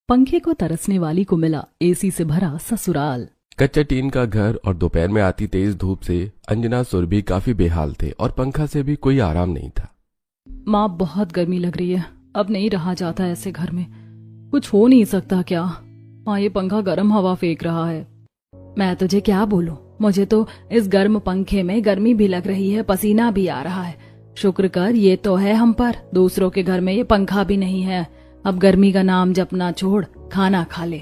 पंखे को तरसने वाली को मिला एसी से भरा ससुराल। कच्चा टीन का घर और दोपहर में आती तेज धूप से अंजना सुरभि काफी बेहाल थे और पंखा से भी कोई आराम नहीं था। माँ, बहुत गर्मी लग रही है, अब नहीं रहा जाता ऐसे घर में। कुछ हो नहीं सकता क्या? माँ, ये पंखा गर्म हवा फेंक रहा है। मैं तुझे क्या बोलूं, मुझे तो इस गर्म पंखे में गर्मी भी लग रही है, पसीना भी आ रहा है। शुक्र कर ये तो है हम पर, दूसरों के घर में ये पंखा भी नहीं है। अब गर्मी का नाम जपना छोड़, खाना खा ले।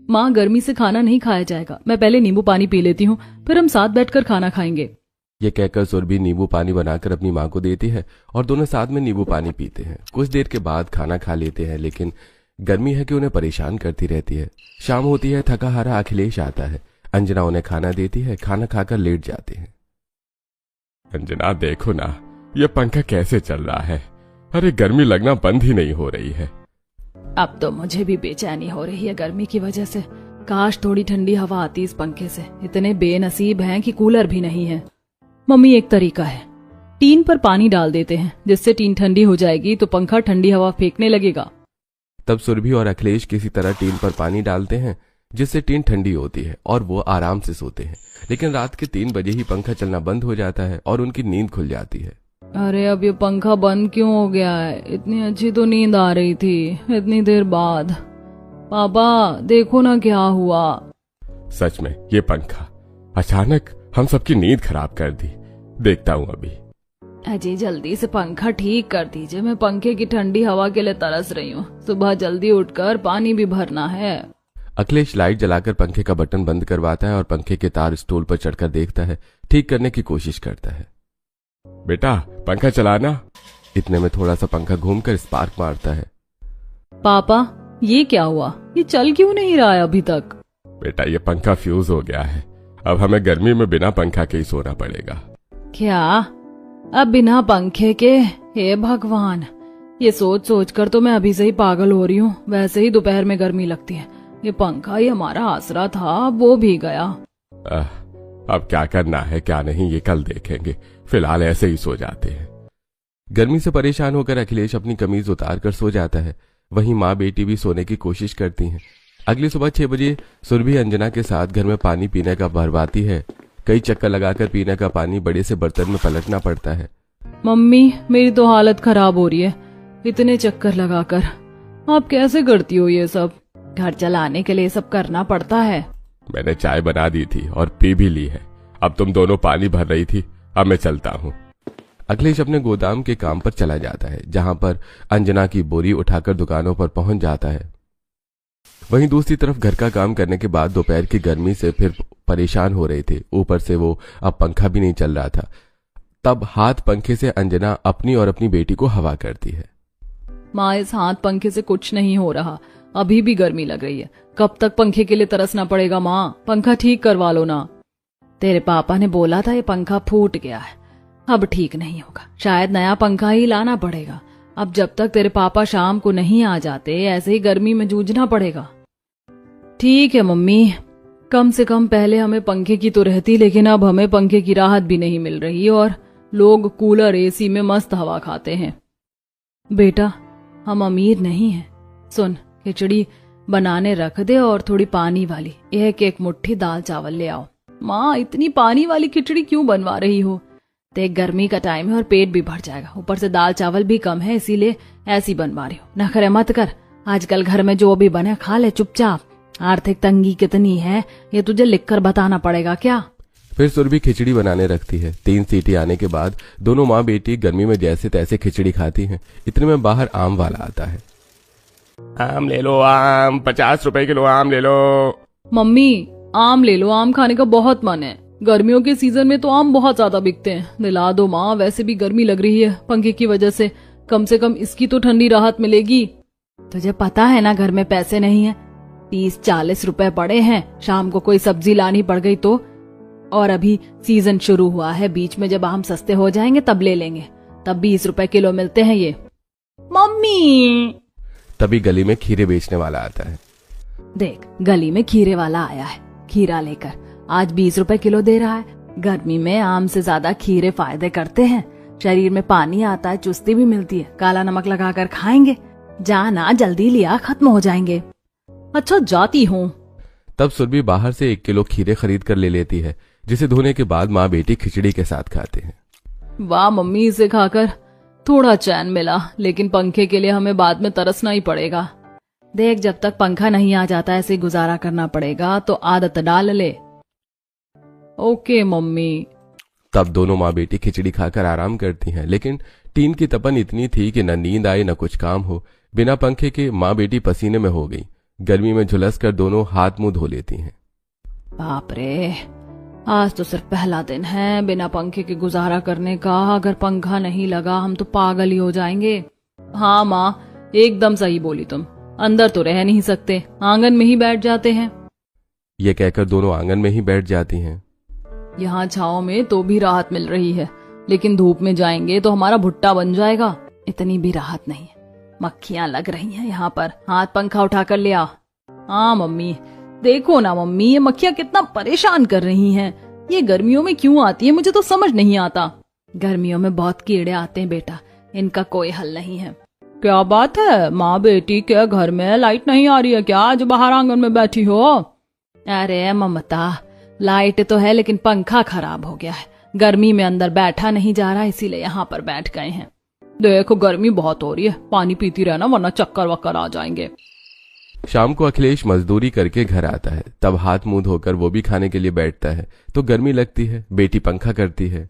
माँ, गर्मी से खाना नहीं खाया जाएगा, मैं पहले नींबू पानी पी लेती हूँ, फिर हम साथ बैठकर खाना खाएंगे। ये कहकर सुरभि नींबू पानी बनाकर अपनी माँ को देती है और दोनों साथ में नींबू पानी पीते हैं। कुछ देर के बाद खाना खा लेते हैं, लेकिन गर्मी है कि उन्हें परेशान करती रहती है। शाम होती है, थका हारा अखिलेश आता है। अंजना उन्हें खाना देती है, खाना खाकर लेट जाते हैं। अंजना, देखो ना ये पंखा कैसे चल रहा है। अरे गर्मी लगना बंद ही नहीं हो रही है। अब तो मुझे भी बेचैनी हो रही है गर्मी की वजह से। काश थोड़ी ठंडी हवा आती इस पंखे से। इतने बेनसीब हैं कि कूलर भी नहीं है। मम्मी, एक तरीका है, टीन पर पानी डाल देते हैं, जिससे टीन ठंडी हो जाएगी तो पंखा ठंडी हवा फेंकने लगेगा। तब सुरभि और अखिलेश किसी तरह टीन पर पानी डालते हैं, जिससे टीन ठंडी होती है और वो आराम से सोते हैं। लेकिन रात के 3 बजे ही पंखा चलना बंद हो जाता है और उनकी नींद खुल जाती है। अरे, अब ये पंखा बंद क्यों हो गया है? इतनी अच्छी तो नींद आ रही थी इतनी देर बाद। पापा, देखो ना क्या हुआ। सच में ये पंखा अचानक हम सबकी नींद खराब कर दी। देखता हूँ अभी। अजी, जल्दी से पंखा ठीक कर दीजिए, मैं पंखे की ठंडी हवा के लिए तरस रही हूँ। सुबह जल्दी उठकर पानी भी भरना है। अखिलेश लाइट जलाकर पंखे का बटन बंद करवाता है और पंखे के तार स्टूल पर चढ़कर देखता है, ठीक करने की कोशिश करता है। बेटा, पंखा चलाना। इतने में थोड़ा सा पंखा घूमकर स्पार्क मारता है। पापा, ये क्या हुआ? ये चल क्यों नहीं रहा है अभी तक? बेटा, ये पंखा फ्यूज हो गया है। अब हमें गर्मी में बिना पंखा के ही सोना पड़ेगा। क्या? अब बिना पंखे के? हे भगवान, ये सोच सोच कर तो मैं अभी से ही पागल हो रही हूँ। वैसे ही दोपहर में गर्मी लगती है। ये पंखा ही हमारा आसरा था, वो भी गया। अब क्या करना है क्या नहीं ये कल देखेंगे। फिलहाल ऐसे ही सो जाते हैं। गर्मी से परेशान होकर अखिलेश अपनी कमीज उतार कर सो जाता है। वहीं माँ बेटी भी सोने की कोशिश करती हैं। अगली सुबह 6 बजे सुरभि अंजना के साथ घर में पानी पीने का भरवाती है। कई चक्कर लगाकर पीने का पानी बड़े से बर्तन में पलटना पड़ता है। मम्मी, मेरी तो हालत खराब हो रही है इतने चक्कर लगाकर। आप कैसे करती हो ये सब? घर चलाने के लिए सब करना पड़ता है। मैंने चाय बना दी थी और पी भी ली है। अब तुम दोनों पानी भर रही थी, अब मैं चलता हूँ। अखिलेश अपने गोदाम के काम पर चला जाता है, जहां पर अंजना की बोरी उठाकर दुकानों पर पहुंच जाता है। वहीं दूसरी तरफ घर का काम करने के बाद दोपहर की गर्मी से फिर परेशान हो रहे थे। ऊपर से वो अब पंखा भी नहीं चल रहा था। तब हाथ पंखे से अंजना अपनी और अपनी बेटी को हवा करती है। माँ, इस हाथ पंखे से कुछ नहीं हो रहा, अभी भी गर्मी लग रही है। कब तक पंखे के लिए तरसना पड़ेगा? माँ, पंखा ठीक करवा लो ना। तेरे पापा ने बोला था ये पंखा फूट गया है, अब ठीक नहीं होगा, शायद नया पंखा ही लाना पड़ेगा। अब जब तक तेरे पापा शाम को नहीं आ जाते, ऐसे ही गर्मी में जूझना पड़ेगा। ठीक है मम्मी, कम से कम पहले हमें पंखे की तो रहती, लेकिन अब हमें पंखे की राहत भी नहीं मिल रही और लोग कूलर एसी में मस्त हवा खाते हैं। बेटा, हम अमीर नहीं हैं। सुन, खिचड़ी बनाने रख दे और थोड़ी पानी वाली, एक मुट्ठी दाल चावल ले आओ। माँ, इतनी पानी वाली खिचड़ी क्यों बनवा रही हो? देख, गर्मी का टाइम है और पेट भी भर जाएगा, ऊपर से दाल चावल भी कम है, इसीलिए ऐसी बनवा रही हूँ। नखरे मत कर, आजकल घर में जो भी बने खा ले चुपचाप। आर्थिक तंगी कितनी है ये तुझे लिखकर बताना पड़ेगा क्या? फिर सुरभि खिचड़ी बनाने रखती है। 3 सीटी आने के बाद दोनों माँ बेटी गर्मी में जैसे तैसे खिचड़ी खाती हैं। इतने में बाहर आम वाला आता है। आम ले लो, आम 50 रुपए किलो आम ले लो। मम्मी, आम ले लो, आम खाने का बहुत मन है। गर्मियों के सीजन में तो आम बहुत ज्यादा बिकते हैं। दिला दो माँ, वैसे भी गर्मी लग रही है पंखे की वजह से, कम इसकी तो ठंडी राहत मिलेगी। तुझे पता है ना घर में पैसे नहीं है, 30-40 रुपए पड़े हैं। शाम को कोई सब्जी लानी पड़ गई तो, और अभी सीजन शुरू हुआ है, बीच में जब आम सस्ते हो जाएंगे तब ले लेंगे, तब 20 रुपए किलो मिलते हैं ये। मम्मी, तभी गली में खीरे बेचने वाला आता है। देख, गली में खीरे वाला आया है, खीरा लेकर आज 20 रुपए किलो दे रहा है। गर्मी में आम से ज्यादा खीरे फायदे करते हैं, शरीर में पानी आता है, चुस्ती भी मिलती है। काला नमक लगाकर खाएंगे, जाना जल्दी लिया, खत्म हो जाएंगे। अच्छा जाती हूँ। तब सुरभि बाहर से 1 किलो खीरे खरीद कर ले लेती है, जिसे धोने के बाद माँ बेटी खिचड़ी के साथ खाते हैं। वाह मम्मी, इसे खाकर थोड़ा चैन मिला, लेकिन पंखे के लिए हमें बाद में तरसना ही पड़ेगा। देख, जब तक पंखा नहीं आ जाता ऐसे गुजारा करना पड़ेगा, तो आदत डाल ले। Okay mummy. तब दोनों माँ बेटी खिचड़ी खाकर आराम करती हैं, लेकिन टीन की तपन इतनी थी कि न नींद आए न कुछ काम हो। बिना पंखे के माँ बेटी पसीने में हो गई। गर्मी में झुलस कर दोनों हाथ मुंह धो लेती हैं। बाप रे, आज तो सिर्फ पहला दिन है बिना पंखे के गुजारा करने का। अगर पंखा नहीं लगा हम तो पागल ही हो जाएंगे। हाँ माँ, एकदम सही बोली तुम। अंदर तो रह नहीं सकते, आंगन में ही बैठ जाते हैं। ये कहकर दोनों आंगन में ही बैठ जाती हैं। यहाँ छाँव में तो भी राहत मिल रही है, लेकिन धूप में जाएंगे तो हमारा भुट्टा बन जाएगा। इतनी भी राहत नहीं है, मक्खियां लग रही हैं यहाँ पर। हाथ पंखा उठा कर ले आ। हाँ मम्मी, देखो ना मम्मी, ये मक्खियां कितना परेशान कर रही हैं। ये गर्मियों में क्यों आती है मुझे तो समझ नहीं आता। गर्मियों में बहुत कीड़े आते हैं बेटा, इनका कोई हल नहीं है। क्या बात है माँ बेटी, क्या घर में लाइट नहीं आ रही है क्या? आज बाहर आंगन में बैठी हो? अरे ममता, लाइट तो है लेकिन पंखा खराब हो गया है। गर्मी में अंदर बैठा नहीं जा रहा, इसीलिए यहाँ पर बैठ गए हैं। देखो गर्मी बहुत हो रही है, पानी पीती रहना वरना चक्कर वक्कर आ जाएंगे। शाम को अखिलेश मजदूरी करके घर आता है। तब हाथ मुंह धोकर वो भी खाने के लिए बैठता है तो गर्मी लगती है। बेटी पंखा करती है।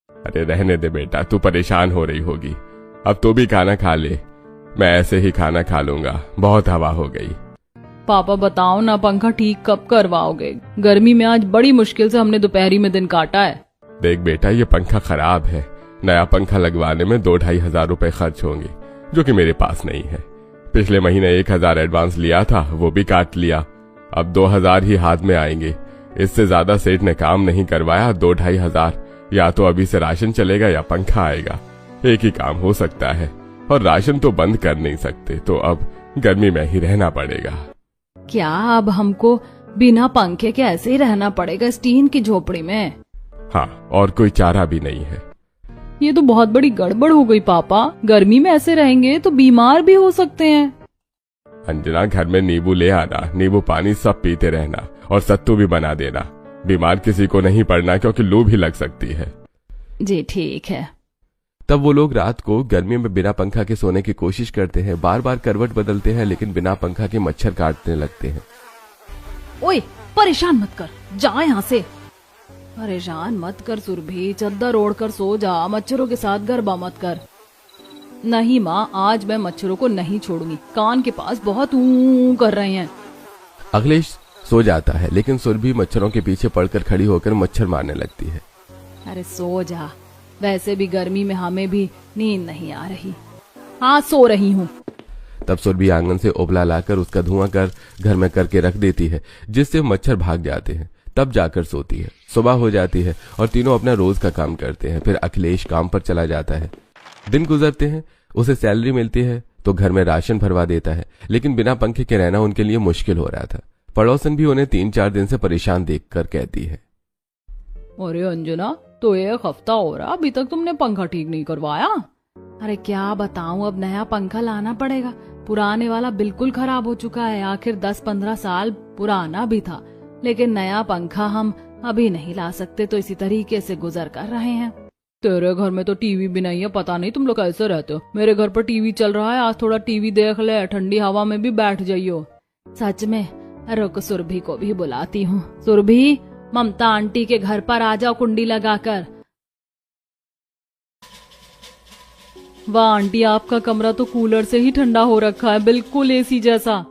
अरे रहने दे बेटा, तू परेशान हो रही होगी। अब तू भी खाना खा ले, मैं ऐसे ही खाना खा लूंगा, बहुत हवा हो गई। पापा बताओ ना, पंखा ठीक कब करवाओगे? गर्मी में आज बड़ी मुश्किल से हमने दोपहरी में दिन काटा है। देख बेटा, ये पंखा खराब है। नया पंखा लगवाने में 2-2.5 हजार रुपए खर्च होंगे, जो कि मेरे पास नहीं है। पिछले महीने 1,000 एडवांस लिया था, वो भी काट लिया। अब 2,000 ही हाथ में आएंगे। इससे ज्यादा सेठ ने काम नहीं करवाया। 2-2.5 हजार, या तो अभी से राशन चलेगा या पंखा आएगा। एक ही काम हो सकता है, और राशन तो बंद कर नहीं सकते, तो अब गर्मी में ही रहना पड़ेगा। क्या अब हमको बिना पंखे के ऐसे ही रहना पड़ेगा इस टीन की झोपड़ी में? हाँ, और कोई चारा भी नहीं है। ये तो बहुत बड़ी गड़बड़ हो गई पापा। गर्मी में ऐसे रहेंगे तो बीमार भी हो सकते हैं। अंजना, घर में नींबू ले आना, नींबू पानी सब पीते रहना, और सत्तू भी बना देना। बीमार किसी को नहीं पड़ना, क्योंकि लू भी लग सकती है। जी ठीक है। तब वो लोग रात को गर्मी में बिना पंखा के सोने की कोशिश करते हैं। बार बार करवट बदलते हैं, लेकिन बिना पंखा के मच्छर काटने लगते हैं। ओए, परेशान मत कर, जा यहाँ से। परेशान मत कर सुरभि, चद्दर ओढ़ कर सो जा, मच्छरों के साथ गरबा मत कर। नहीं माँ, आज मैं मच्छरों को नहीं छोड़ूंगी। कान के पास बहुत ऊ कर रहे हैं। अखिलेश सो जाता है, लेकिन सुरभि मच्छरों के पीछे पड़कर खड़ी होकर मच्छर मारने लगती है। अरे सो जा, वैसे भी गर्मी में हमें भी नींद नहीं आ रही। हाँ सो रही हूँ। तब सुरभि आंगन से ओबला लाकर उसका धुआं कर घर में करके रख देती है, जिससे मच्छर भाग जाते हैं। तब जाकर सोती है। सुबह हो जाती है और तीनों अपना रोज का काम करते हैं। फिर अखिलेश काम पर चला जाता है। दिन गुजरते हैं, उसे सैलरी मिलती है तो घर में राशन भरवा देता है, लेकिन बिना पंखे के रहना उनके लिए मुश्किल हो रहा था। पड़ोसन भी उन्हें 3-4 दिन से परेशान देखकर कहती है, अरे अंजना, तो 1 हफ्ता हो रहा, अभी तक तुमने पंखा ठीक नहीं करवाया। अरे क्या बताऊं, अब नया पंखा लाना पड़ेगा। पुराने वाला बिल्कुल खराब हो चुका है। आखिर 10-15 साल पुराना भी था, लेकिन नया पंखा हम अभी नहीं ला सकते, तो इसी तरीके से गुजर कर रहे हैं। तेरे घर में तो टीवी भी नहीं है, पता नहीं तुम लोग कैसे रहते हो। मेरे घर पर टीवी चल रहा है, आज थोड़ा टीवी देख ले, ठंडी हवा में भी बैठ जाइयो। सच में, रुक सुरभि को भी बुलाती हूँ। सुरभि, ममता आंटी के घर पर आ जाओ कुंडी लगाकर। वाह आंटी, आपका कमरा तो कूलर से ही ठंडा हो रखा है, बिल्कुल एसी जैसा।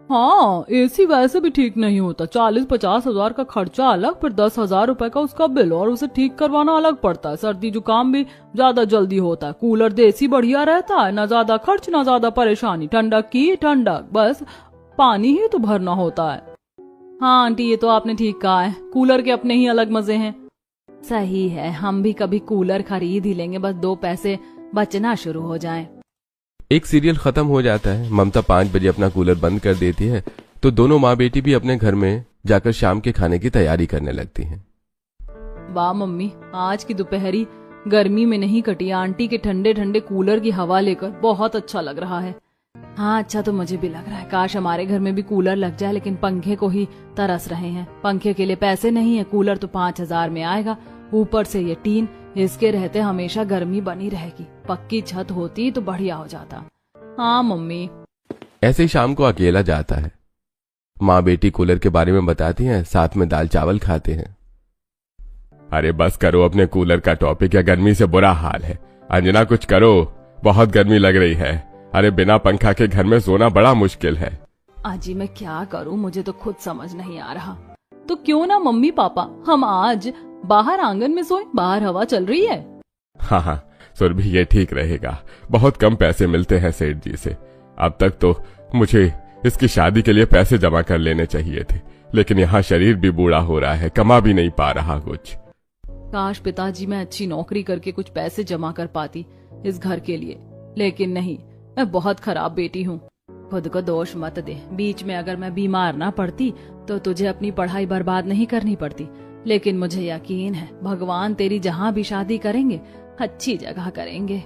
हाँ, एसी वैसे भी ठीक नहीं होता। 40-50 हजार का खर्चा अलग, फिर 10,000 रुपए का उसका बिल, और उसे ठीक करवाना अलग पड़ता है। सर्दी जुकाम भी ज्यादा जल्दी होता है। कूलर देसी बढ़िया रहता है, ना ज्यादा खर्च ना ज्यादा परेशानी। ठंडक की ठंडक, बस पानी ही तो भरना होता है। हाँ आंटी, ये तो आपने ठीक कहा है, कूलर के अपने ही अलग मजे हैं। सही है, हम भी कभी कूलर खरीद ही लेंगे, बस 2 पैसे बचना शुरू हो जाएं। एक सीरियल खत्म हो जाता है। ममता 5 बजे अपना कूलर बंद कर देती है, तो दोनों माँ बेटी भी अपने घर में जाकर शाम के खाने की तैयारी करने लगती हैं। वाह मम्मी, आज की दोपहरी गर्मी में नहीं कटी। आंटी के ठंडे ठंडे कूलर की हवा लेकर बहुत अच्छा लग रहा है। हाँ अच्छा तो मुझे भी लग रहा है, काश हमारे घर में भी कूलर लग जाए, लेकिन पंखे को ही तरस रहे हैं। पंखे के लिए पैसे नहीं है, कूलर तो 5,000 में आएगा, ऊपर से ये टीन, इसके रहते हमेशा गर्मी बनी रहेगी। पक्की छत होती तो बढ़िया हो जाता। हाँ मम्मी। ऐसे ही शाम को अकेला जाता है। माँ बेटी कूलर के बारे में बताती हैं, साथ में दाल चावल खाते हैं। अरे बस करो अपने कूलर का टॉपिक, या गर्मी से बुरा हाल है। अंजना कुछ करो, बहुत गर्मी लग रही है। अरे बिना पंखा के घर में सोना बड़ा मुश्किल है। आजी मैं क्या करूं, मुझे तो खुद समझ नहीं आ रहा। तो क्यों ना मम्मी पापा हम आज बाहर आंगन में सोएं, बाहर हवा चल रही है। हाँ हाँ सुरभि, ये ठीक रहेगा। बहुत कम पैसे मिलते हैं सेठ जी से। अब तक तो मुझे इसकी शादी के लिए पैसे जमा कर लेने चाहिए थे, लेकिन यहाँ शरीर भी बूढ़ा हो रहा है, कमा भी नहीं पा रहा कुछ। काश पिताजी मैं अच्छी नौकरी करके कुछ पैसे जमा कर पाती इस घर के लिए, लेकिन नहीं, मैं बहुत खराब बेटी हूँ। खुद को दोष मत दे, बीच में अगर मैं बीमार ना पड़ती तो तुझे अपनी पढ़ाई बर्बाद नहीं करनी पड़ती। लेकिन मुझे यकीन है भगवान तेरी जहाँ भी शादी करेंगे अच्छी जगह करेंगे।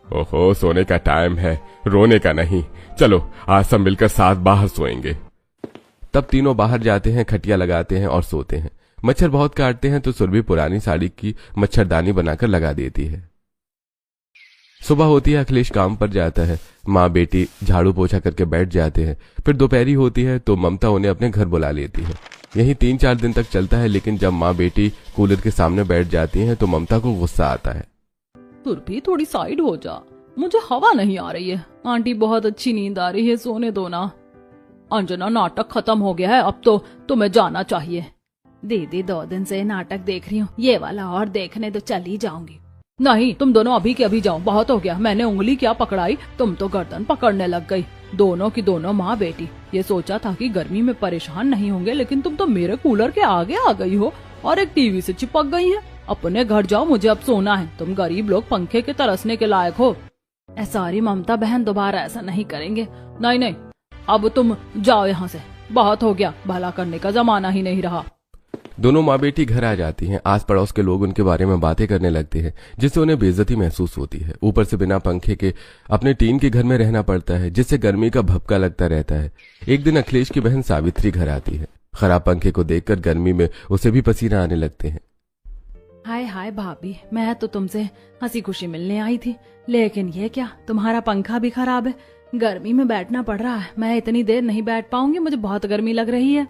ओहो, सोने का टाइम है, रोने का नहीं। चलो आज सब मिलकर साथ बाहर सोएंगे। तब तीनों बाहर जाते हैं, खटिया लगाते हैं और सोते हैं। मच्छर बहुत काटते हैं तो सुरभि पुरानी साड़ी की मच्छरदानी बनाकर लगा देती है। सुबह होती है, अखिलेश काम पर जाता है। माँ बेटी झाड़ू पोछा करके बैठ जाते हैं। फिर दोपहरी होती है तो ममता उन्हें अपने घर बुला लेती है। यही 3-4 दिन तक चलता है, लेकिन जब माँ बेटी कूलर के सामने बैठ जाती हैं तो ममता को गुस्सा आता है। सुरभि थोड़ी साइड हो जा, मुझे हवा नहीं आ रही है। आंटी बहुत अच्छी नींद आ रही है, सोने दो ना। अंजना नाटक खत्म हो गया है, अब तो तुम्हें जाना चाहिए। दीदी 2 दिन से नाटक देख रही हूँ, ये वाला और देखने तो चली जाऊंगी। नहीं, तुम दोनों अभी के अभी जाओ, बहुत हो गया। मैंने उंगली क्या पकड़ाई, तुम तो गर्दन पकड़ने लग गई। दोनों की दोनों माँ बेटी। ये सोचा था कि गर्मी में परेशान नहीं होंगे, लेकिन तुम तो मेरे कूलर के आगे आ गई हो और एक टीवी से चिपक गई है। अपने घर जाओ, मुझे अब सोना है। तुम गरीब लोग पंखे के तरसने के लायक हो। सॉरी ममता बहन, दोबारा ऐसा नहीं करेंगे। नहीं नहीं, अब तुम जाओ यहाँ से, बहुत हो गया, भला करने का जमाना ही नहीं रहा। दोनों माँ बेटी घर आ जाती हैं। आस पड़ोस के लोग उनके बारे में बातें करने लगते हैं, जिससे उन्हें बेइज्जती महसूस होती है। ऊपर से बिना पंखे के अपने टीन के घर में रहना पड़ता है, जिससे गर्मी का भपका लगता रहता है। एक दिन अखिलेश की बहन सावित्री घर आती है। खराब पंखे को देखकर गर्मी में उसे भी पसीना आने लगते हैं। हाय हाय भाभी, मैं तो तुमसे हंसी खुशी मिलने आई थी, लेकिन ये क्या, तुम्हारा पंखा भी खराब है। गर्मी में बैठना पड़ रहा है, मैं इतनी देर नहीं बैठ पाऊंगी, मुझे बहुत गर्मी लग रही है।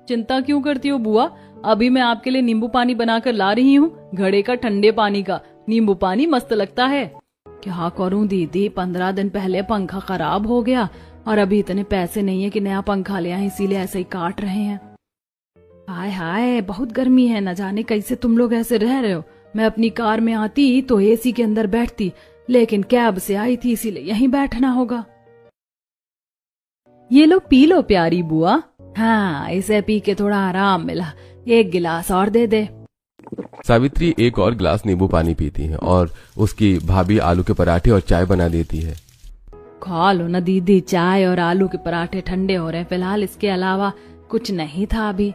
चिंता क्यों करती हो बुआ, अभी मैं आपके लिए नींबू पानी बनाकर ला रही हूँ, घड़े का ठंडे पानी का। नींबू पानी मस्त लगता है। क्या करूँ दीदी, 15 दिन पहले पंखा खराब हो गया और अभी इतने पैसे नहीं है कि नया पंखा ले आए, इसीलिए ऐसे ही काट रहे हैं। हाय हाय, बहुत गर्मी है, न जाने कैसे तुम लोग ऐसे रह रहे हो। मैं अपनी कार में आती तो एसी के अंदर बैठती, लेकिन कैब से आई थी इसीलिए यहीं बैठना होगा। ये लो पी लो प्यारी बुआ। हाँ, इसे पी के थोड़ा आराम मिला, एक गिलास और दे दे। सावित्री एक और गिलास नींबू पानी पीती है और उसकी भाभी आलू के पराठे और चाय बना देती है। खा लो ना दीदी, चाय और आलू के पराठे ठंडे हो रहे हैं, फिलहाल इसके अलावा कुछ नहीं था अभी।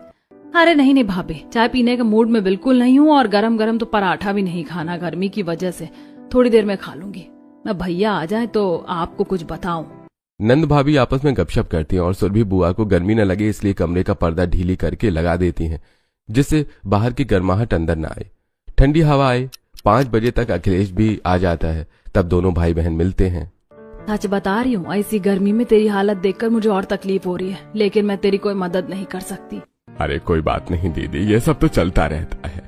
अरे नहीं नहीं भाभी, चाय पीने के मूड में बिल्कुल नहीं हूँ, और गरम गरम तो पराठा भी नहीं खाना गर्मी की वजह से, थोड़ी देर में खा लूंगी। मैं भैया आ जाए तो आपको कुछ बताऊं। नंद भाभी आपस में गपशप करती हैं और सुरभि बुआ को गर्मी न लगे इसलिए कमरे का पर्दा ढीली करके लगा देती हैं, जिससे बाहर की गर्माहट अंदर न आए, ठंडी हवा आए। 5 बजे तक अखिलेश भी आ जाता है। तब दोनों भाई बहन मिलते हैं। सच बता रही हूँ, ऐसी गर्मी में तेरी हालत देखकर मुझे और तकलीफ हो रही है, लेकिन मैं तेरी कोई मदद नहीं कर सकती। अरे कोई बात नहीं दीदी, ये सब तो चलता रहता है।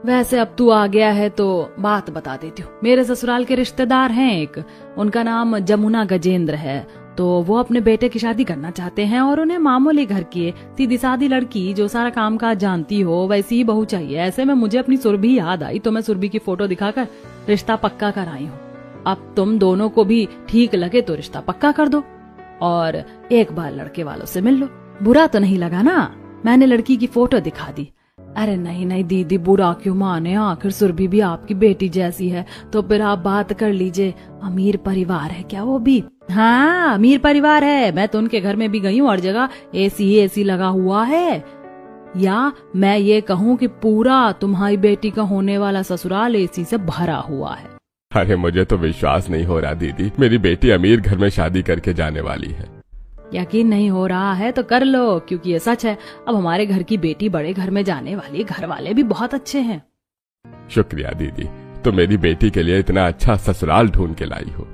वैसे अब तू आ गया है तो बात बता देती हूँ। मेरे ससुराल के रिश्तेदार हैं एक, उनका नाम जमुना गजेंद्र है। तो वो अपने बेटे की शादी करना चाहते हैं और उन्हें मामूली घर की सीधी सादी लड़की जो सारा काम काज जानती हो वैसी ही बहू चाहिए। ऐसे में मुझे अपनी सुरभि याद आई तो मैं सुरभि की फोटो दिखाकर रिश्ता पक्का कर आई हूँ। अब तुम दोनों को भी ठीक लगे तो रिश्ता पक्का कर दो और एक बार लड़के वालों से मिल लो। बुरा तो नहीं लगा ना? मैंने लड़की की फोटो दिखा दी। अरे नहीं नहीं दीदी, बुरा क्यों माने, आखिर सुरभि भी आपकी बेटी जैसी है। तो फिर आप बात कर लीजिए। अमीर परिवार है क्या वो भी? हाँ अमीर परिवार है। मैं तो उनके घर में भी गई हूँ, हर जगह एसी लगा हुआ है। या मैं ये कहूँ कि पूरा तुम्हारी बेटी का होने वाला ससुराल एसी से भरा हुआ है। अरे मुझे तो विश्वास नहीं हो रहा दीदी, मेरी बेटी अमीर घर में शादी करके जाने वाली है। यकीन नहीं हो रहा है तो कर लो, क्योंकि ये सच है। अब हमारे घर की बेटी बड़े घर में जाने वाली, घर वाले भी बहुत अच्छे हैं। शुक्रिया दीदी, तो मेरी बेटी के लिए इतना अच्छा ससुराल ढूंढ के लाई हो।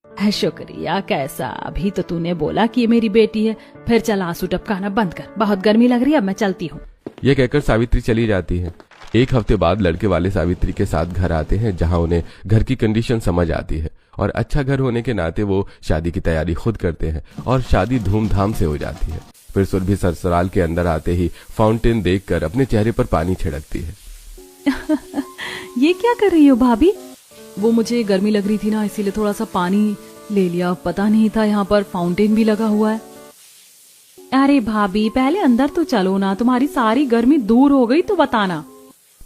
है शुक्रिया कैसा, अभी तो तूने बोला कि ये मेरी बेटी है। फिर चल आंसू टपकाना बंद कर, बहुत गर्मी लग रही है, अब मैं चलती हूँ। ये कहकर सावित्री चली जाती है। एक हफ्ते बाद लड़के वाले सावित्री के साथ घर आते हैं, जहां उन्हें घर की कंडीशन समझ आती है और अच्छा घर होने के नाते वो शादी की तैयारी खुद करते हैं और शादी धूमधाम से हो जाती है। फिर सुरभि ससुराल के अंदर आते ही फाउंटेन देखकर अपने चेहरे पर पानी छिड़कती है। ये क्या कर रही हो भाभी? वो मुझे गर्मी लग रही थी ना, इसीलिए थोड़ा सा पानी ले लिया। पता नहीं था यहाँ पर फाउंटेन भी लगा हुआ है। अरे भाभी पहले अंदर तो चलो ना, तुम्हारी सारी गर्मी दूर हो गई तो बताना।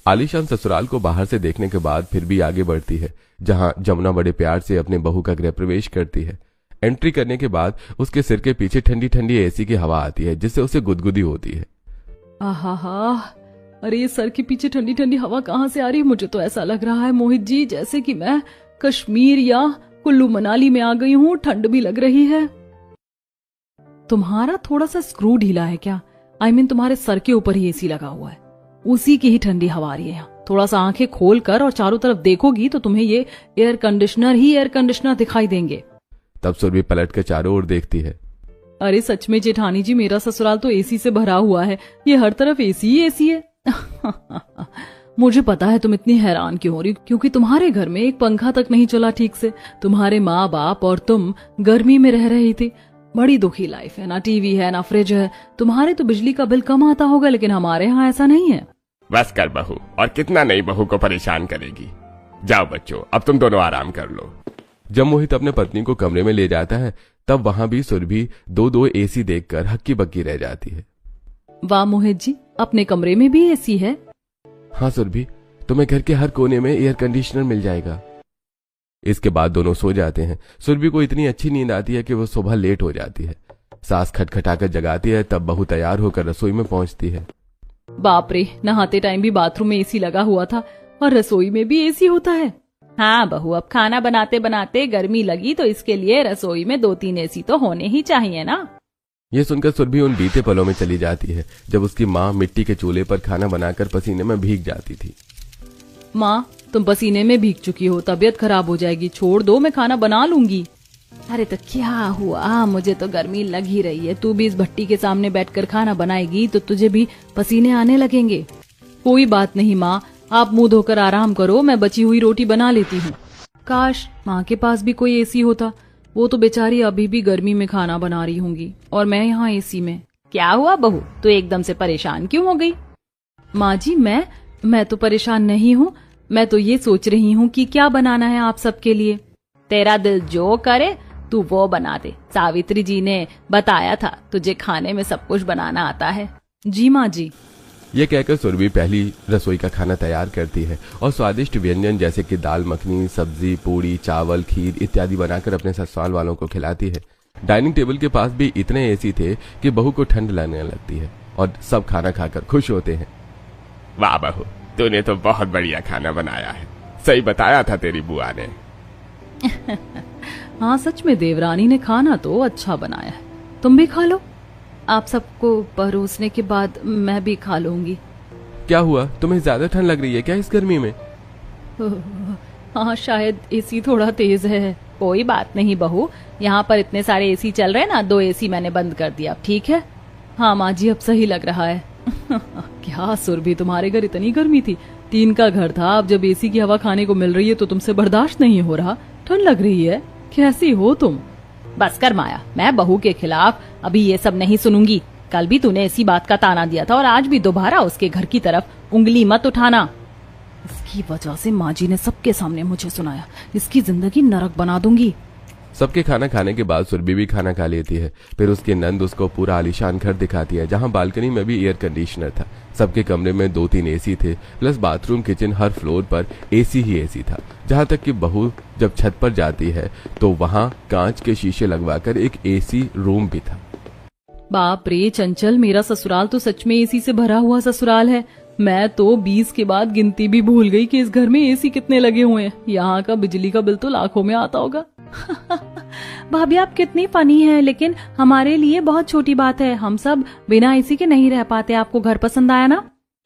आलीशान ससुराल को बाहर से देखने के बाद फिर भी आगे बढ़ती है, जहां जमुना बड़े प्यार से अपने बहू का गृह प्रवेश करती है। एंट्री करने के बाद उसके सिर के पीछे ठंडी ठंडी एसी की हवा आती है, जिससे उसे गुदगुदी होती है। आहा, अरे ये सर के पीछे ठंडी ठंडी हवा कहाँ से आ रही है? मुझे तो ऐसा लग रहा है मोहित जी जैसे कि मैं कश्मीर या कुल्लू मनाली में आ गई हूँ। ठंड भी लग रही है। तुम्हारा थोड़ा सा स्क्रू ढीला है क्या? I mean, तुम्हारे सर के ऊपर ही एसी लगा हुआ है, उसी की ही ठंडी हवा आ रही है यहाँ। थोड़ा सा आंखें खोल कर और चारों तरफ देखोगी तो तुम्हें ये एयर कंडीशनर दिखाई देंगे। तब सुरभि पलट कर चारों ओर देखती है। अरे सच में जेठानी जी, मेरा ससुराल तो एसी से भरा हुआ है। ये हर तरफ एसी ही एसी है। मुझे पता है तुम इतनी हैरान क्यों हो रही, क्योंकि तुम्हारे घर में एक पंखा तक नहीं चला ठीक से। तुम्हारे माँ बाप और तुम गर्मी में रह रही थी। बड़ी दुखी लाइफ है, ना टीवी है ना फ्रिज है। तुम्हारे तो बिजली का बिल कम आता होगा, लेकिन हमारे यहाँ ऐसा नहीं है। बस कर बहू, और कितना नई बहू को परेशान करेगी। जाओ बच्चों, अब तुम दोनों आराम कर लो। जब मोहित अपने पत्नी को कमरे में ले जाता है, तब वहां भी सुरभि दो एसी देखकर हक्की बक्की रह जाती है। वाह मोहित जी, अपने कमरे में भी एसी है? हाँ सुरभि, तुम्हें घर के हर कोने में एयर कंडीशनर मिल जाएगा। इसके बाद दोनों सो जाते हैं। सुरभि को इतनी अच्छी नींद आती है कि वो सुबह लेट हो जाती है। सास खटखटाकर जगाती है, तब बहू तैयार होकर रसोई में पहुंचती है। बाप रे, नहाते टाइम भी बाथरूम में एसी लगा हुआ था और रसोई में भी एसी होता है। हाँ बहू, अब खाना बनाते बनाते गर्मी लगी तो इसके लिए रसोई में 2-3 एसी तो होने ही चाहिए ना। ये सुनकर सुरभि उन बीते पलों में चली जाती है, जब उसकी माँ मिट्टी के चूल्हे पर खाना बनाकर पसीने में भीग जाती थी। माँ, तुम पसीने में भीग चुकी हो, तबीयत खराब हो जाएगी, छोड़ दो, मैं खाना बना लूंगी। अरे तो क्या हुआ, मुझे तो गर्मी लग ही रही है। तू भी इस भट्टी के सामने बैठकर खाना बनाएगी तो तुझे भी पसीने आने लगेंगे। कोई बात नहीं माँ, आप मुंह धोकर आराम करो, मैं बची हुई रोटी बना लेती हूँ। काश माँ के पास भी कोई एसी होता। वो तो बेचारी अभी भी गर्मी में खाना बना रही होंगी और मैं यहाँ एसी में। क्या हुआ बहू, तू एकदम से परेशान क्यों हो गई? माँ जी, मैं तो परेशान नहीं हूँ। मैं तो ये सोच रही हूँ कि क्या बनाना है आप सबके लिए। तेरा दिल जो करे तू वो बना दे। सावित्री जी ने बताया था तुझे खाने में सब कुछ बनाना आता है। जी माँ जी। ये कहकर सुरभि पहली रसोई का खाना तैयार करती है और स्वादिष्ट व्यंजन जैसे कि दाल मखनी, सब्जी, पूड़ी, चावल, खीर इत्यादि बनाकर अपने ससुराल वालों को खिलाती है। डाइनिंग टेबल के पास भी इतने एसी थे कि बहू को ठंड लगने लगती है और सब खाना खाकर खुश होते हैं। वाह बहू, तूने तो बहुत बढ़िया खाना बनाया है। सही बताया था तेरी बुआ ने। हाँ सच में देवरानी ने खाना तो अच्छा बनाया है। तुम भी खा लो। आप सबको परोसने के बाद मैं भी खा लूंगी। क्या हुआ, तुम्हें ज्यादा ठंड लग रही है क्या इस गर्मी में? हाँ शायद एसी थोड़ा तेज है। कोई बात नहीं बहू, यहाँ पर इतने सारे एसी चल रहे हैं ना, 2 एसी मैंने बंद कर दिया। ठीक है? हाँ माँ जी, अब सही लग रहा है। क्या सुरभि, तुम्हारे घर इतनी गर्मी थी? टीन का घर था, अब जब एसी की हवा खाने को मिल रही है तो तुमसे बर्दाश्त नहीं हो रहा। ठंड लग रही है। कैसी हो तुम? बस कर माया, मैं बहू के खिलाफ अभी ये सब नहीं सुनूंगी। कल भी तूने इसी बात का ताना दिया था और आज भी दोबारा उसके घर की तरफ उंगली मत उठाना। इसकी वजह से माँ जी ने सबके सामने मुझे सुनाया। इसकी जिंदगी नरक बना दूंगी। सबके खाना खाने के बाद सुरभि भी खाना खा लेती है। फिर उसकी नंद उसको पूरा आलीशान घर दिखाती है, जहां बालकनी में भी एयर कंडीशनर था। सबके कमरे में 2-3 एसी थे, प्लस बाथरूम, किचन, हर फ्लोर पर एसी ही एसी था। जहां तक कि बहू जब छत पर जाती है तो वहां कांच के शीशे लगवाकर एक एसी रूम भी था। बाप रे चंचल, मेरा ससुराल तो सच में एसी से भरा हुआ ससुराल है। मैं तो 20 के बाद गिनती भी भूल गई कि इस घर में एसी कितने लगे हुए हैं। यहाँ का बिजली का बिल तो लाखों में आता होगा। भाभी आप कितनी फनी हैं, लेकिन हमारे लिए बहुत छोटी बात है। हम सब बिना एसी के नहीं रह पाते। आपको घर पसंद आया ना?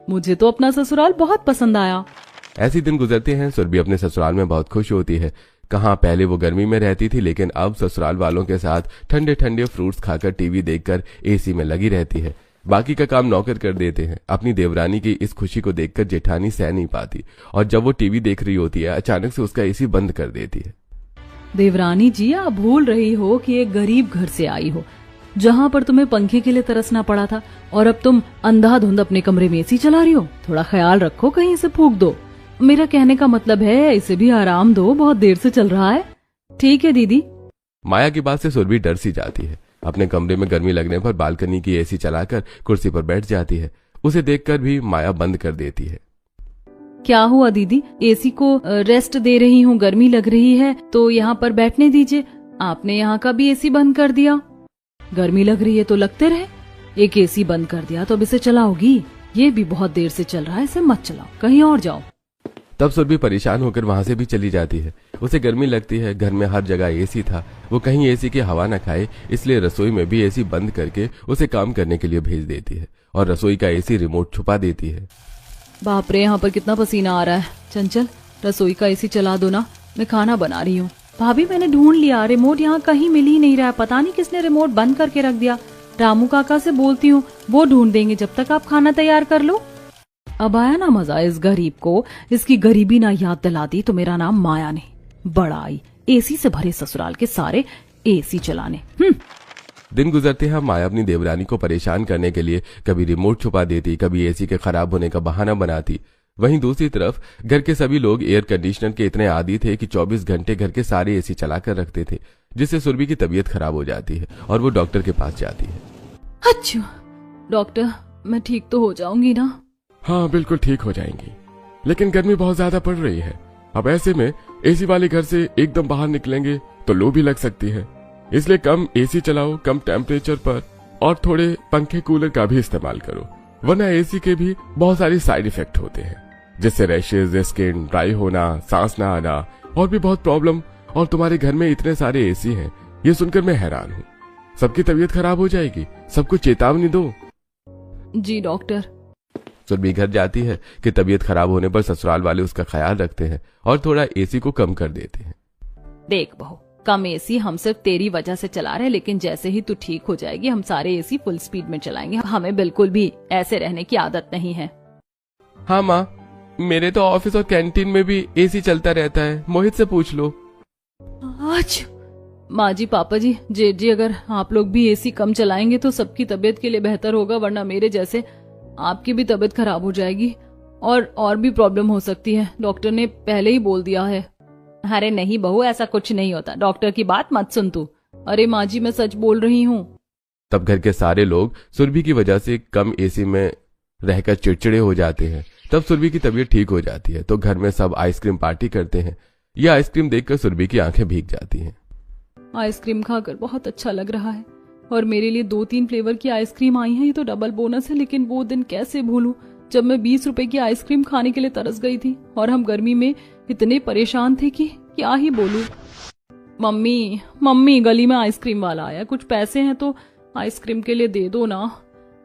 मुझे तो अपना ससुराल बहुत पसंद आया। ऐसे दिन गुजरते हैं। सुरभि अपने ससुराल में बहुत खुश होती है। कहाँ पहले वो गर्मी में रहती थी, लेकिन अब ससुराल वालों के साथ ठंडे ठंडे फ्रूट्स खाकर, टीवी देखकर, एसी में लगी रहती है। बाकी का काम नौकर कर देते हैं। अपनी देवरानी की इस खुशी को देखकर जेठानी सह नहीं पाती और जब वो टीवी देख रही होती है, अचानक से उसका एसी बंद कर देती है। देवरानी जी, आप भूल रही हो कि एक गरीब घर से आई हो, जहाँ पर तुम्हें पंखे के लिए तरसना पड़ा था, और अब तुम अंधाधुंध अपने कमरे में एसी चला रही हो। थोड़ा ख्याल रखो, कहीं इसे फूंक दो। मेरा कहने का मतलब है, इसे भी आराम दो, बहुत देर से चल रहा है। ठीक है दीदी। माया की बात से सुरभि डर सी जाती है। अपने कमरे में गर्मी लगने पर बालकनी की एसी चलाकर कुर्सी पर बैठ जाती है। उसे देखकर भी माया बंद कर देती है। क्या हुआ दीदी? एसी को रेस्ट दे रही हूँ, गर्मी लग रही है तो यहाँ पर बैठने दीजिए। आपने यहाँ का भी एसी बंद कर दिया। गर्मी लग रही है तो लगते रहे। एक एसी बंद कर दिया तो अब इसे चलाओगी? ये भी बहुत देर से चल रहा है, इसे मत चलाओ, कहीं और जाओ। तब सुरभि परेशान होकर वहां से भी चली जाती है। उसे गर्मी लगती है। घर में हर जगह एसी था। वो कहीं एसी की हवा न खाए, इसलिए रसोई में भी एसी बंद करके उसे काम करने के लिए भेज देती है और रसोई का एसी रिमोट छुपा देती है। बाप रे, यहाँ पर कितना पसीना आ रहा है। चंचल, रसोई का एसी चला दो ना, मैं खाना बना रही हूँ। भाभी मैंने ढूंढ लिया, रिमोट यहाँ कहीं मिल ही नहीं रहा है। पता नहीं किसने रिमोट बंद करके रख दिया। रामू काका से बोलती हूँ, वो ढूंढ देंगे जब तक आप खाना तैयार कर लो। अब आया ना मजा इस गरीब को। इसकी गरीबी ना याद दिला दी तो मेरा नाम माया नहीं। बड़ा आई एसी से भरे ससुराल के सारे एसी चलाने। दिन गुजरते हैं। माया अपनी देवरानी को परेशान करने के लिए कभी रिमोट छुपा देती, कभी एसी के खराब होने का बहाना बनाती। वहीं दूसरी तरफ घर के सभी लोग एयर कंडीशनर के इतने आदी थे कि 24 घंटे घर के सारे एसी चलाकर रखते थे, जिससे सुरभि की तबीयत खराब हो जाती है और वो डॉक्टर के पास जाती है। अच्छा डॉक्टर, मैं ठीक तो हो जाऊंगी ना? हाँ बिल्कुल ठीक हो जाएंगी, लेकिन गर्मी बहुत ज्यादा पड़ रही है। अब ऐसे में एसी वाले घर से एकदम बाहर निकलेंगे तो लू भी लग सकती है। इसलिए कम एसी चलाओ, कम टेम्परेचर पर, और थोड़े पंखे कूलर का भी इस्तेमाल करो, वरना एसी के भी बहुत सारे साइड इफेक्ट होते हैं, जिससे रैशेज, स्किन ड्राई होना, सांस ना आना और भी बहुत प्रॉब्लम। और तुम्हारे घर में इतने सारे एसी हैं, ये सुनकर मैं हैरान हूँ। सबकी तबीयत खराब हो जाएगी, सबको चेतावनी दो। जी डॉक्टर। सुरभि घर जाती है कि तबीयत खराब होने पर ससुराल वाले उसका ख्याल रखते हैं और थोड़ा एसी को कम कर देते हैं। देख बहू, कम एसी हम सिर्फ तेरी वजह से चला रहे, लेकिन जैसे ही तू ठीक हो जाएगी हम सारे एसी फुल स्पीड में चलाएंगे। हमें बिल्कुल भी ऐसे रहने की आदत नहीं है। हाँ माँ, मेरे तो ऑफिस और कैंटीन में भी एसी चलता रहता है, मोहित से पूछ लो। आज माँ जी, पापा जी, जेठ जी, अगर आप लोग भी एसी कम चलाएंगे तो सबकी तबीयत के लिए बेहतर होगा, वरना मेरे जैसे आपकी भी तबीयत खराब हो जाएगी और भी प्रॉब्लम हो सकती है। डॉक्टर ने पहले ही बोल दिया है। अरे नहीं बहू, ऐसा कुछ नहीं होता, डॉक्टर की बात मत सुन तू। अरे माँ जी, मैं सच बोल रही हूँ। तब घर के सारे लोग सुरभि की वजह से कम एसी में रहकर चिड़चिड़े हो जाते हैं। तब सुरभि की तबीयत ठीक हो जाती है तो घर में सब आइसक्रीम पार्टी करते हैं। यह आइसक्रीम देखकर सुरभि की आंखें भीग जाती हैं। आइसक्रीम खाकर बहुत अच्छा लग रहा है और मेरे लिए 2-3 फ्लेवर की आइसक्रीम आई है, ये तो डबल बोनस है। लेकिन वो दिन कैसे भूलूं जब मैं 20 रुपए की आइसक्रीम खाने के लिए तरस गई थी और हम गर्मी में इतने परेशान थे कि क्या ही बोलूं। मम्मी, गली में आइसक्रीम वाला आया, कुछ पैसे हैं तो आइसक्रीम के लिए दे दो ना।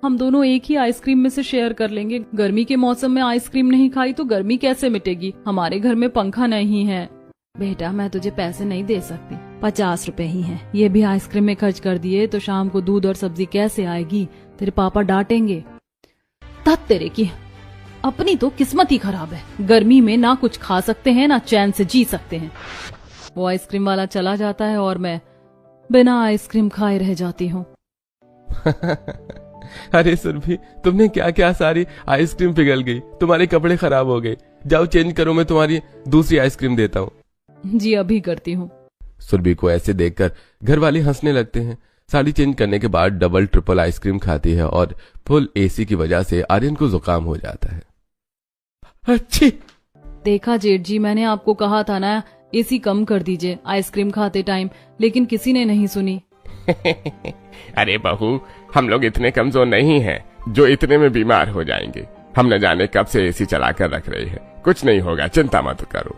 हम दोनों एक ही आइसक्रीम में से शेयर कर लेंगे। गर्मी के मौसम में आइसक्रीम नहीं खाई तो गर्मी कैसे मिटेगी? हमारे घर में पंखा नहीं है। बेटा, मैं तुझे पैसे नहीं दे सकती, 50 रुपए ही हैं। ये भी आइसक्रीम में खर्च कर दिए तो शाम को दूध और सब्जी कैसे आएगी? तेरे पापा डांटेंगे। तत तेरे की, अपनी तो किस्मत ही खराब है। गर्मी में ना कुछ खा सकते हैं ना चैन से जी सकते हैं। वो आइसक्रीम वाला चला जाता है और मैं बिना आइसक्रीम खाए रह जाती हूँ। अरे सुरभि, तुमने क्या क्या सारी आइसक्रीम पिघल गई, तुम्हारे कपड़े खराब हो गए। जाओ चेंज करो, मैं तुम्हारी दूसरी आइसक्रीम देता हूँ। जी अभी करती हूँ। सुरभि को ऐसे देखकर घर वाले हंसने लगते हैं। साड़ी चेंज करने के बाद डबल ट्रिपल आइसक्रीम खाती है और फुल एसी की वजह से आर्यन को जुकाम हो जाता है। अच्छी देखा जेठ जी, मैंने आपको कहा था ना एसी कम कर दीजिए आइसक्रीम खाते टाइम, लेकिन किसी ने नहीं सुनी। अरे बहू, हम लोग इतने कमजोर नहीं हैं जो इतने में बीमार हो जाएंगे। हम न जाने कब से एसी चला कर रख रही है। कुछ नहीं होगा, चिंता मत करो।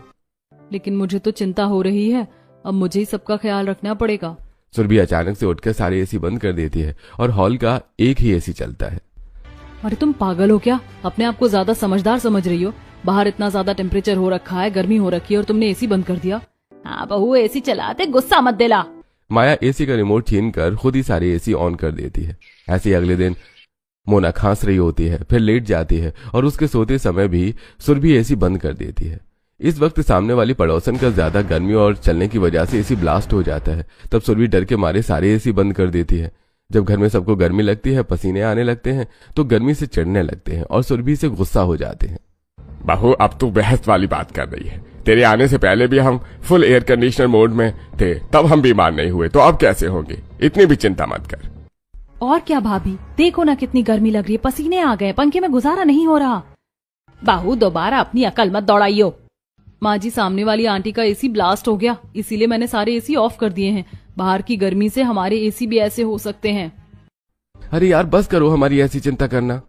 लेकिन मुझे तो चिंता हो रही है, अब मुझे ही सबका ख्याल रखना पड़ेगा। सुरभि अचानक से उठकर सारे एसी बंद कर देती है और हॉल का एक ही एसी चलता है। अरे तुम पागल हो क्या? अपने आप को ज्यादा समझदार समझ रही हो? बाहर इतना ज्यादा टेम्परेचर हो रखा है, गर्मी हो रखी है और तुमने एसी बंद कर दिया। हाँ बहू, एसी चलाते गुस्सा मत दिला। माया एसी का रिमोट छीनकर खुद ही सारे एसी ऑन कर देती है। ऐसे ही अगले दिन मोना खांस रही होती है, फिर लेट जाती है और उसके सोते समय भी सुरभि एसी बंद कर देती है। इस वक्त सामने वाली पड़ोसन का ज्यादा गर्मी और चलने की वजह से एसी ब्लास्ट हो जाता है। तब सुरभि डर के मारे सारे एसी बंद कर देती है। जब घर में सबको गर्मी लगती है, पसीने आने लगते हैं तो गर्मी से चिढ़ने लगते हैं और सुरभि से गुस्सा हो जाते हैं। बहू, अब तू बहस वाली बात कर रही है। तेरे आने से पहले भी हम फुल एयर कंडीशनर मोड में थे, तब हम बीमार नहीं हुए, तो अब कैसे होंगे? इतनी भी चिंता मत कर। और क्या भाभी, देखो ना कितनी गर्मी लग रही है, पसीने आ गए, पंखे में गुजारा नहीं हो रहा। बाहू, दोबारा अपनी अकल मत दौड़ाइयो। माँ जी, सामने वाली आंटी का एसी ब्लास्ट हो गया, इसीलिए मैंने सारे एसी ऑफ कर दिए हैं। बाहर की गर्मी से हमारे एसी भी ऐसे हो सकते हैं। अरे यार बस करो हमारी ऐसी चिंता करना।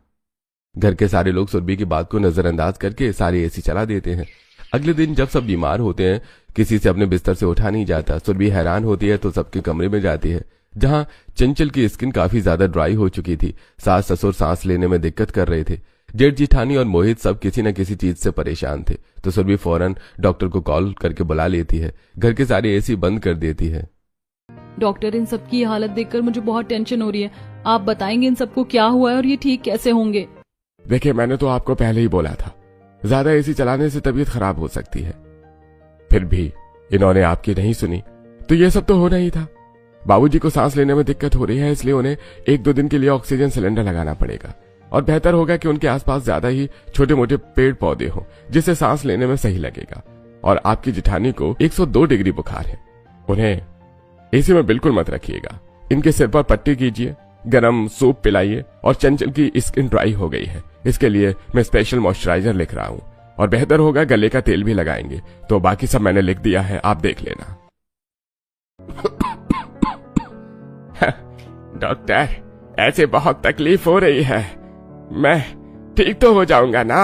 घर के सारे लोग सुरभि की बात को नजरअंदाज करके सारे एसी चला देते हैं। अगले दिन जब सब बीमार होते हैं, किसी से अपने बिस्तर से उठा नहीं जाता, सुरभि हैरान होती है तो सबके कमरे में जाती है, जहां चंचल की स्किन काफी ज्यादा ड्राई हो चुकी थी। सास ससुर सांस लेने में दिक्कत कर रहे थे। जेठ जिठानी और मोहित सब किसी न किसी चीज से परेशान थे। तो सुरभि फौरन डॉक्टर को कॉल करके बुला लेती है, घर के सारे एसी बंद कर देती है। डॉक्टर, इन सबकी हालत देखकर मुझे बहुत टेंशन हो रही है। आप बताएंगे इन सबको क्या हुआ है और ये ठीक कैसे होंगे? देखिए, मैंने तो आपको पहले ही बोला था, ज्यादा एसी चलाने से तबीयत खराब हो सकती है। फिर भी इन्होंने आपकी नहीं सुनी, तो ये सब तो होना ही था। बाबूजी को सांस लेने में दिक्कत हो रही है, इसलिए उन्हें 1-2 दिन के लिए ऑक्सीजन सिलेंडर लगाना पड़ेगा। और बेहतर होगा कि उनके आसपास ज्यादा ही छोटे मोटे पेड़ पौधे हों, जिससे सांस लेने में सही लगेगा। और आपकी जिठानी को 102 डिग्री बुखार है, उन्हें एसी में बिल्कुल मत रखिएगा। इनके सिर पर पट्टी कीजिए, गरम सूप पिलाइए। और चंचल की स्किन ड्राई हो गई है, इसके लिए मैं स्पेशल मॉइस्चराइजर लिख रहा हूँ। और बेहतर होगा गले का तेल भी लगाएंगे। तो बाकी सब मैंने लिख दिया है, आप देख लेना। डॉक्टर, ऐसे बहुत तकलीफ हो रही है, मैं ठीक तो हो जाऊंगा ना?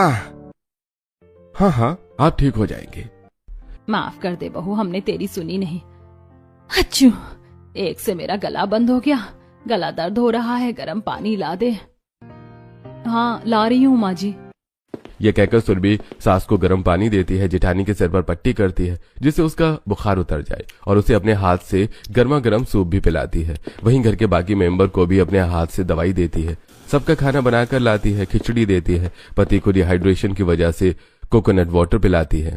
हाँ हाँ, आप ठीक हो जाएंगे। माफ कर दे बहू, हमने तेरी सुनी नहीं। अच्छू, एक से मेरा गला बंद हो गया, गला दर्द हो रहा है, गर्म पानी ला दे। हाँ ला रही हूँ माँ जी। ये कहकर सुरभि सास को गर्म पानी देती है, जिठानी के सिर पर पट्टी करती है जिससे उसका बुखार उतर जाए, और उसे अपने हाथ से गर्मा गर्म सूप भी पिलाती है। वहीं घर के बाकी मेंबर को भी अपने हाथ से दवाई देती है, सबका खाना बनाकर लाती है, खिचड़ी देती है। पति को डिहाइड्रेशन की वजह से कोकोनट वाटर पिलाती है।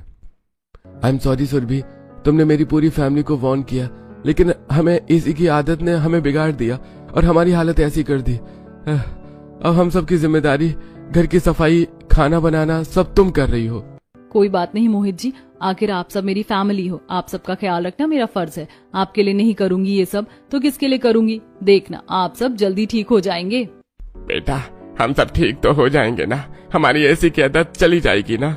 आई एम सॉरी सुरभि, तुमने मेरी पूरी फैमिली को वार्न किया, लेकिन हमें एसी की आदत ने हमें बिगाड़ दिया और हमारी हालत ऐसी कर दी। अब हम सबकी जिम्मेदारी, घर की सफाई, खाना बनाना सब तुम कर रही हो। कोई बात नहीं मोहित जी, आखिर आप सब मेरी फैमिली हो, आप सबका ख्याल रखना मेरा फर्ज है। आपके लिए नहीं करूंगी ये सब तो किसके लिए करूंगी? देखना आप सब जल्दी ठीक हो जाएंगे। बेटा, हम सब ठीक तो हो जाएंगे ना? हमारी एसी की आदत चली जाएगी ना?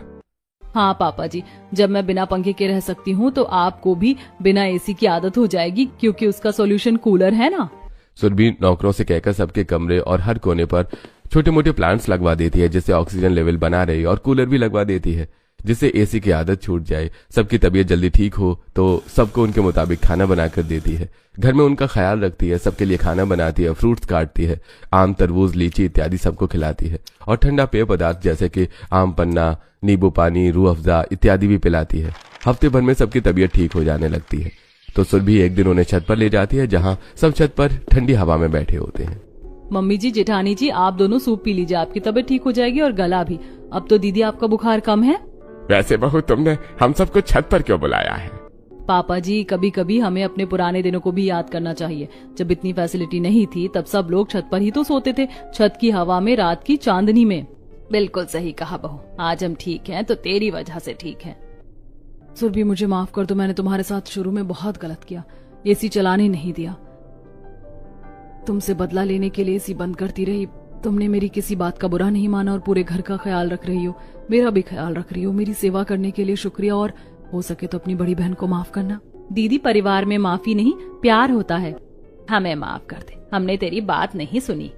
हाँ पापा जी, जब मैं बिना पंखे के रह सकती हूँ तो आपको भी बिना एसी की आदत हो जाएगी, क्योंकि उसका सॉल्यूशन कूलर है ना। सुरभि नौकरों से कहकर सबके कमरे और हर कोने पर छोटे मोटे प्लांट्स लगवा देती है, जिससे ऑक्सीजन लेवल बना रहे, और कूलर भी लगवा देती है जिससे एसी की आदत छूट जाए, सबकी तबीयत जल्दी ठीक हो। तो सबको उनके मुताबिक खाना बनाकर देती है, घर में उनका ख्याल रखती है, सबके लिए खाना बनाती है, फ्रूट्स काटती है, आम, तरबूज, लीची इत्यादि सबको खिलाती है, और ठंडा पेय पदार्थ जैसे कि आम पन्ना, नींबू पानी, रूह अफ़ज़ा इत्यादि भी पिलाती है। हफ्ते भर में सबकी तबीयत ठीक हो जाने लगती है। तो सुरभि एक दिन उन्हें छत पर ले जाती है, जहाँ सब छत पर ठंडी हवा में बैठे होते हैं। मम्मी जी, जेठानी जी, आप दोनों सूप पी लीजिए, आपकी तबीयत ठीक हो जाएगी और गला भी। अब तो दीदी आपका बुखार कम है। वैसे बहू, तुमने हम सबको छत पर क्यों बुलाया है? पापा जी, कभी कभी हमें अपने पुराने दिनों को भी याद करना चाहिए। जब इतनी फैसिलिटी नहीं थी तब सब लोग छत पर ही तो सोते थे, छत की हवा में, रात की चांदनी में। बिल्कुल सही कहा बहू, आज हम ठीक हैं तो तेरी वजह से ठीक है। सुरभि, मुझे माफ कर दो, मैंने तुम्हारे साथ शुरू में बहुत गलत किया, एसी चलाने नहीं दिया, तुमसे बदला लेने के लिए एसी बंद करती रही। तुमने मेरी किसी बात का बुरा नहीं माना और पूरे घर का ख्याल रख रही हो, मेरा भी ख्याल रख रही हो। मेरी सेवा करने के लिए शुक्रिया, और हो सके तो अपनी बड़ी बहन को माफ करना। दीदी, परिवार में माफी नहीं प्यार होता है। हमें माफ कर दे, हमने तेरी बात नहीं सुनी।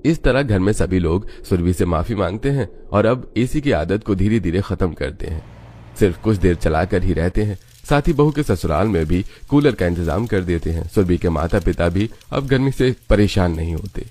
इस तरह घर में सभी लोग सुरभि से माफी मांगते हैं और अब एसी की आदत को धीरे धीरे खत्म करते हैं। सिर्फ कुछ देर चलाकर ही रहते हैं। साथ ही बहू के ससुराल में भी कूलर का इंतजाम कर देते हैं। सुरभि के माता पिता भी अब गर्मी से परेशान नहीं होते।